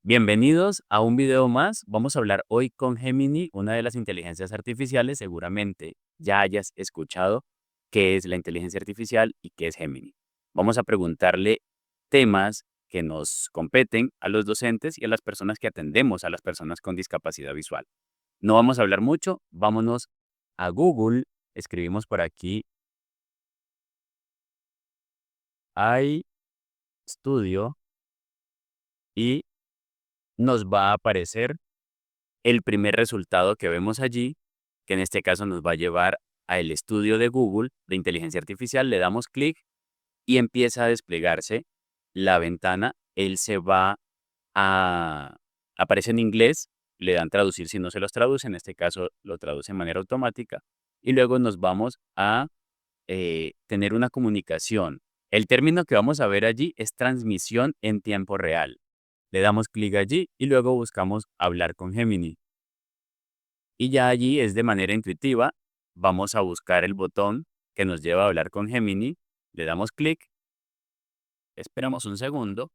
Bienvenidos a un video más. Vamos a hablar hoy con Gemini, una de las inteligencias artificiales. Seguramente ya hayas escuchado qué es la inteligencia artificial y qué es Gemini. Vamos a preguntarle temas que nos competen a los docentes y a las personas que atendemos a las personas con discapacidad visual. No vamos a hablar mucho, vámonos a Google. Escribimos por aquí iStudio y nos va a aparecer el primer resultado que vemos allí, que en este caso nos va a llevar al estudio de Google de inteligencia artificial. Le damos clic y empieza a desplegarse la ventana. Él se va a... Aparece en inglés, le dan traducir si no se los traduce, en este caso lo traduce de manera automática. Y luego nos vamos a tener una comunicación. El término que vamos a ver allí es transmisión en tiempo real. Le damos clic allí y luego buscamos hablar con Gemini. Y ya allí es de manera intuitiva. Vamos a buscar el botón que nos lleva a hablar con Gemini. Le damos clic, esperamos un segundo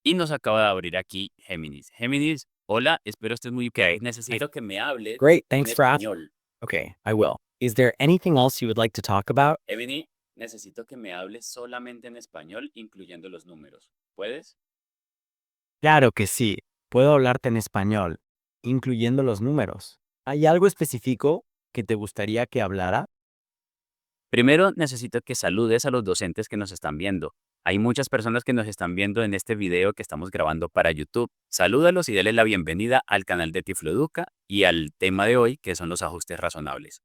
y nos acaba de abrir aquí Géminis. Géminis, hola, espero estés muy bien. Necesito que me hables Great, en thanks for asking. español. Okay, I will. Is there anything else you would like to talk about? Gemini, necesito que me hables solamente en español, incluyendo los números. ¿Puedes? Claro que sí. Puedo hablarte en español, incluyendo los números. ¿Hay algo específico que te gustaría que hablara? Primero, necesito que saludes a los docentes que nos están viendo. Hay muchas personas que nos están viendo en este video que estamos grabando para YouTube. Salúdalos y dale la bienvenida al canal de Tifloeduca y al tema de hoy, que son los ajustes razonables.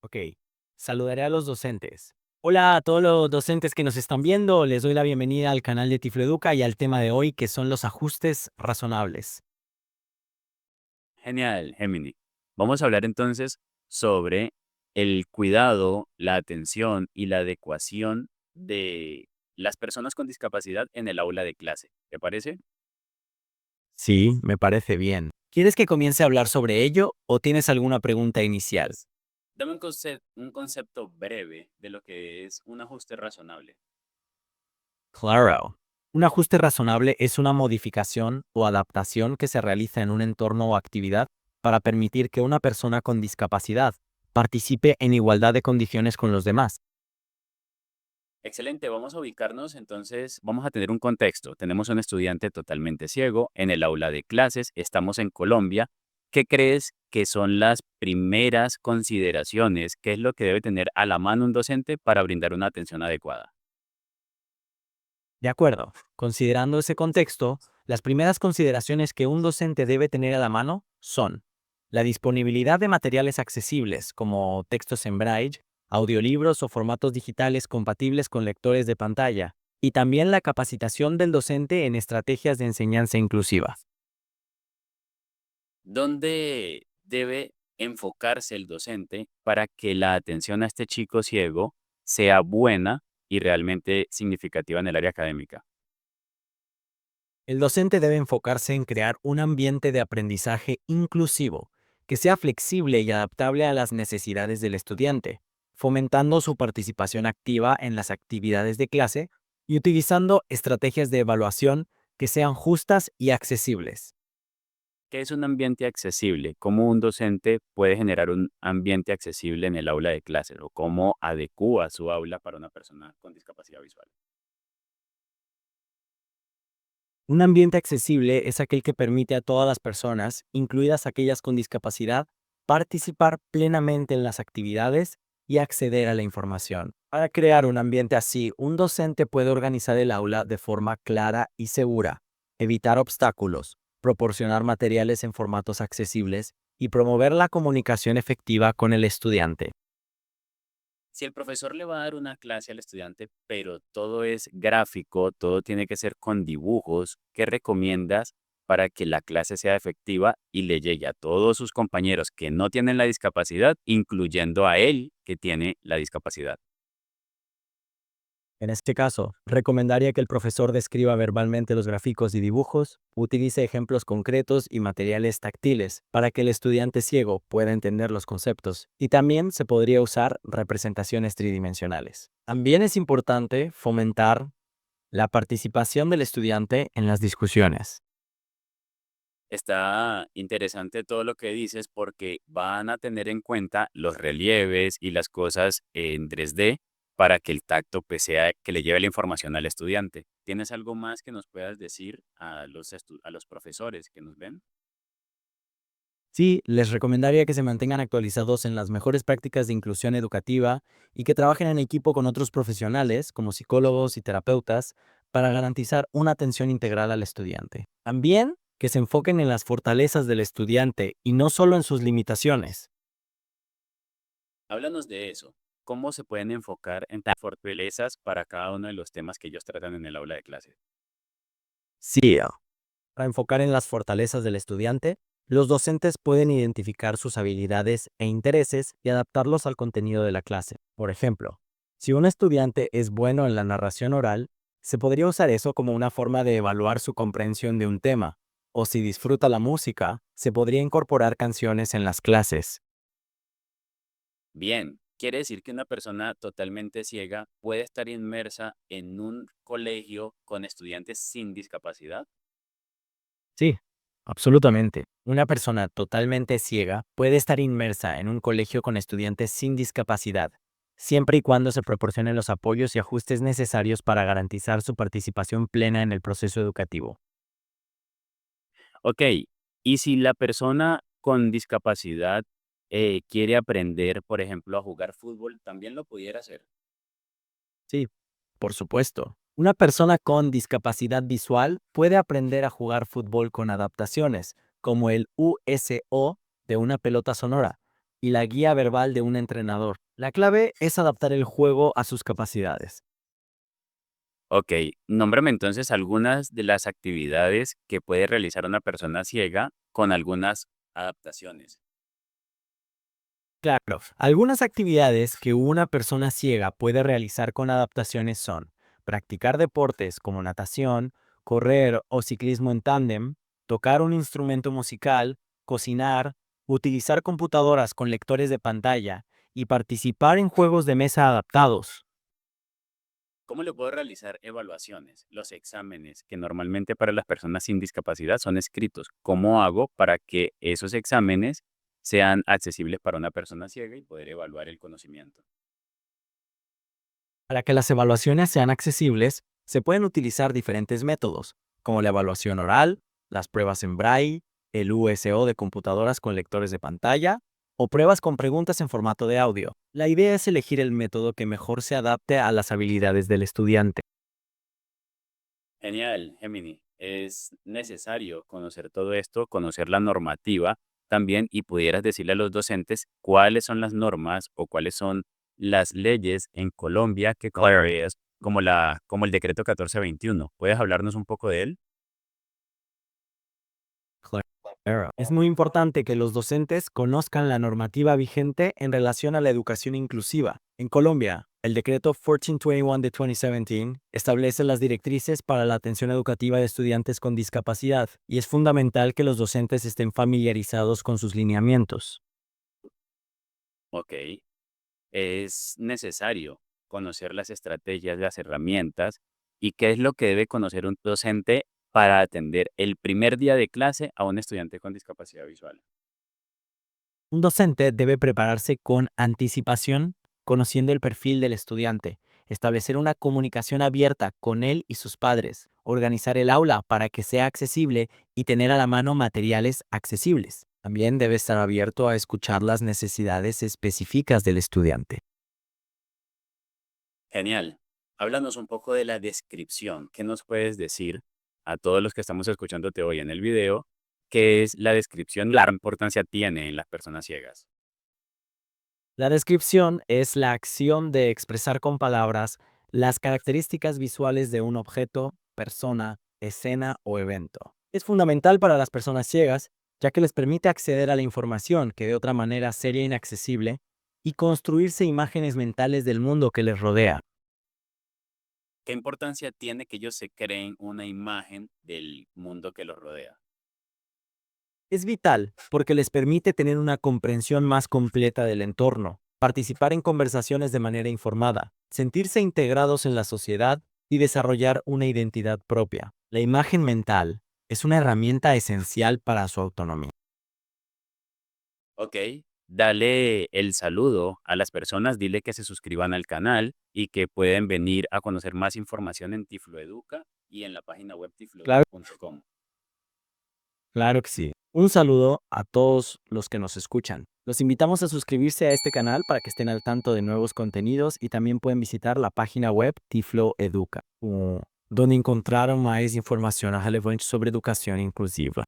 Ok, saludaré a los docentes. Hola a todos los docentes que nos están viendo. Les doy la bienvenida al canal de Tifloeduca y al tema de hoy, que son los ajustes razonables. Genial, Gemini. Vamos a hablar entonces sobre el cuidado, la atención y la adecuación de las personas con discapacidad en el aula de clase. ¿Te parece? Sí, me parece bien. ¿Quieres que comience a hablar sobre ello o tienes alguna pregunta inicial? Dame un concepto breve de lo que es un ajuste razonable. Claro. Un ajuste razonable es una modificación o adaptación que se realiza en un entorno o actividad para permitir que una persona con discapacidad participe en igualdad de condiciones con los demás. Excelente, vamos a ubicarnos entonces, vamos a tener un contexto. Tenemos un estudiante totalmente ciego en el aula de clases, estamos en Colombia. ¿Qué crees que son las primeras consideraciones? ¿Qué es lo que debe tener a la mano un docente para brindar una atención adecuada? De acuerdo. Considerando ese contexto, las primeras consideraciones que un docente debe tener a la mano son la disponibilidad de materiales accesibles como textos en braille, audiolibros o formatos digitales compatibles con lectores de pantalla, y también la capacitación del docente en estrategias de enseñanza inclusiva. ¿Dónde debe enfocarse el docente para que la atención a este chico ciego sea buena y realmente significativa en el área académica? El docente debe enfocarse en crear un ambiente de aprendizaje inclusivo, que sea flexible y adaptable a las necesidades del estudiante, fomentando su participación activa en las actividades de clase y utilizando estrategias de evaluación que sean justas y accesibles. ¿Qué es un ambiente accesible? ¿Cómo un docente puede generar un ambiente accesible en el aula de clases? ¿O cómo adecúa su aula para una persona con discapacidad visual? Un ambiente accesible es aquel que permite a todas las personas, incluidas aquellas con discapacidad, participar plenamente en las actividades y acceder a la información. Para crear un ambiente así, un docente puede organizar el aula de forma clara y segura, evitar obstáculos, proporcionar materiales en formatos accesibles y promover la comunicación efectiva con el estudiante. Si el profesor le va a dar una clase al estudiante, pero todo es gráfico, todo tiene que ser con dibujos, ¿qué recomiendas para que la clase sea efectiva y le llegue a todos sus compañeros que no tienen la discapacidad, incluyendo a él que tiene la discapacidad? En este caso, recomendaría que el profesor describa verbalmente los gráficos y dibujos, utilice ejemplos concretos y materiales táctiles para que el estudiante ciego pueda entender los conceptos, y también se podría usar representaciones tridimensionales. También es importante fomentar la participación del estudiante en las discusiones. Está interesante todo lo que dices porque van a tener en cuenta los relieves y las cosas en 3D para que el tacto pues, sea que le lleve la información al estudiante. ¿Tienes algo más que nos puedas decir a a los profesores que nos ven? Sí, les recomendaría que se mantengan actualizados en las mejores prácticas de inclusión educativa y que trabajen en equipo con otros profesionales, como psicólogos y terapeutas, para garantizar una atención integral al estudiante. También que se enfoquen en las fortalezas del estudiante y no solo en sus limitaciones. Háblanos de eso. ¿Cómo se pueden enfocar en las fortalezas para cada uno de los temas que ellos tratan en el aula de clase? Sí, para enfocar en las fortalezas del estudiante, los docentes pueden identificar sus habilidades e intereses y adaptarlos al contenido de la clase. Por ejemplo, si un estudiante es bueno en la narración oral, se podría usar eso como una forma de evaluar su comprensión de un tema. O si disfruta la música, se podría incorporar canciones en las clases. Bien, quiere decir que una persona totalmente ciega puede estar inmersa en un colegio con estudiantes sin discapacidad. Sí, absolutamente. Una persona totalmente ciega puede estar inmersa en un colegio con estudiantes sin discapacidad, siempre y cuando se proporcionen los apoyos y ajustes necesarios para garantizar su participación plena en el proceso educativo. Ok, y si la persona con discapacidad quiere aprender, por ejemplo, a jugar fútbol, también lo pudiera hacer. Sí, por supuesto. Una persona con discapacidad visual puede aprender a jugar fútbol con adaptaciones, como el USO de una pelota sonora y la guía verbal de un entrenador. La clave es adaptar el juego a sus capacidades. Ok, nómbrame entonces algunas de las actividades que puede realizar una persona ciega con algunas adaptaciones. Claro, algunas actividades que una persona ciega puede realizar con adaptaciones son practicar deportes como natación, correr o ciclismo en tándem, tocar un instrumento musical, cocinar, utilizar computadoras con lectores de pantalla y participar en juegos de mesa adaptados. ¿Cómo le puedo realizar evaluaciones? Los exámenes que normalmente para las personas sin discapacidad son escritos. ¿Cómo hago para que esos exámenes sean accesibles para una persona ciega y poder evaluar el conocimiento? Para que las evaluaciones sean accesibles, se pueden utilizar diferentes métodos, como la evaluación oral, las pruebas en braille, el USO de computadoras con lectores de pantalla o pruebas con preguntas en formato de audio. La idea es elegir el método que mejor se adapte a las habilidades del estudiante. Genial, Gemini. Es necesario conocer todo esto, conocer la normativa también y pudieras decirle a los docentes cuáles son las normas o cuáles son las leyes en Colombia que claras como como el decreto 1421. ¿Puedes hablarnos un poco de él? Claro. Es muy importante que los docentes conozcan la normativa vigente en relación a la educación inclusiva. En Colombia, el decreto 1421 de 2017 establece las directrices para la atención educativa de estudiantes con discapacidad y es fundamental que los docentes estén familiarizados con sus lineamientos. Ok. Es necesario conocer las estrategias, las herramientas y qué es lo que debe conocer un docente para atender el primer día de clase a un estudiante con discapacidad visual. Un docente debe prepararse con anticipación, conociendo el perfil del estudiante, establecer una comunicación abierta con él y sus padres, organizar el aula para que sea accesible y tener a la mano materiales accesibles. También debe estar abierto a escuchar las necesidades específicas del estudiante. Genial. Háblanos un poco de la descripción. ¿Qué nos puedes decir a todos los que estamos escuchándote hoy en el video? ¿Qué es la descripción? ¿La importancia tiene en las personas ciegas? La descripción es la acción de expresar con palabras las características visuales de un objeto, persona, escena o evento. Es fundamental para las personas ciegas, ya que les permite acceder a la información que de otra manera sería inaccesible y construirse imágenes mentales del mundo que les rodea. ¿Qué importancia tiene que ellos se creen una imagen del mundo que los rodea? Es vital porque les permite tener una comprensión más completa del entorno, participar en conversaciones de manera informada, sentirse integrados en la sociedad y desarrollar una identidad propia. La imagen mental Es una herramienta esencial para su autonomía. Ok, dale el saludo a las personas, dile que se suscriban al canal y que pueden venir a conocer más información en Tifloeduca y en la página web Claro, tifloeduca.com. claro que sí. Un saludo a todos los que nos escuchan. Los invitamos a suscribirse a este canal para que estén al tanto de nuevos contenidos y también pueden visitar la página web Tiflo Educa, donde encontraron más información relevante sobre educación inclusiva.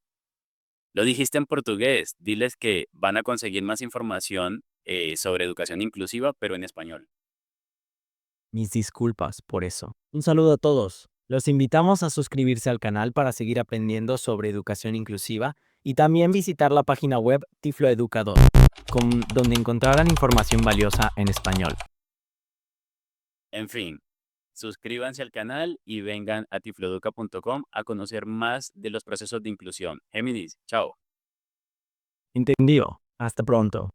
Lo dijiste en portugués, diles que van a conseguir más información sobre educación inclusiva, pero en español. Mis disculpas por eso. Un saludo a todos. Los invitamos a suscribirse al canal para seguir aprendiendo sobre educación inclusiva y también visitar la página web Tiflo Educador, donde encontrarán información valiosa en español. En fin, suscríbanse al canal y vengan a tifloeduca.com a conocer más de los procesos de inclusión. Géminis, chao. Entendido. Hasta pronto.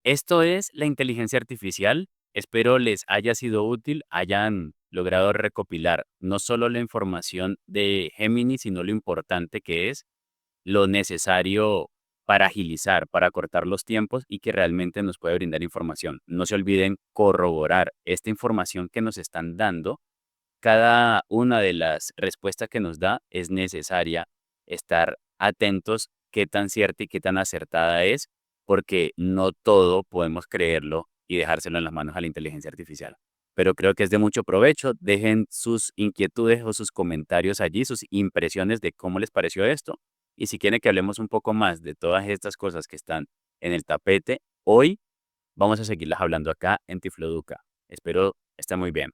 Esto es la inteligencia artificial. Espero les haya sido útil, hayan logrado recopilar no solo la información de Gemini, sino lo importante que es, lo necesario para agilizar, para cortar los tiempos y que realmente nos puede brindar información. No se olviden corroborar esta información que nos están dando. Cada una de las respuestas que nos da es necesaria estar atentos qué tan cierta y qué tan acertada es, porque no todo podemos creerlo y dejárselo en las manos a la inteligencia artificial. Pero creo que es de mucho provecho. Dejen sus inquietudes o sus comentarios allí, sus impresiones de cómo les pareció esto. Y si quieren que hablemos un poco más de todas estas cosas que están en el tapete, hoy vamos a seguirlas hablando acá en Tifloduca. Espero estén muy bien.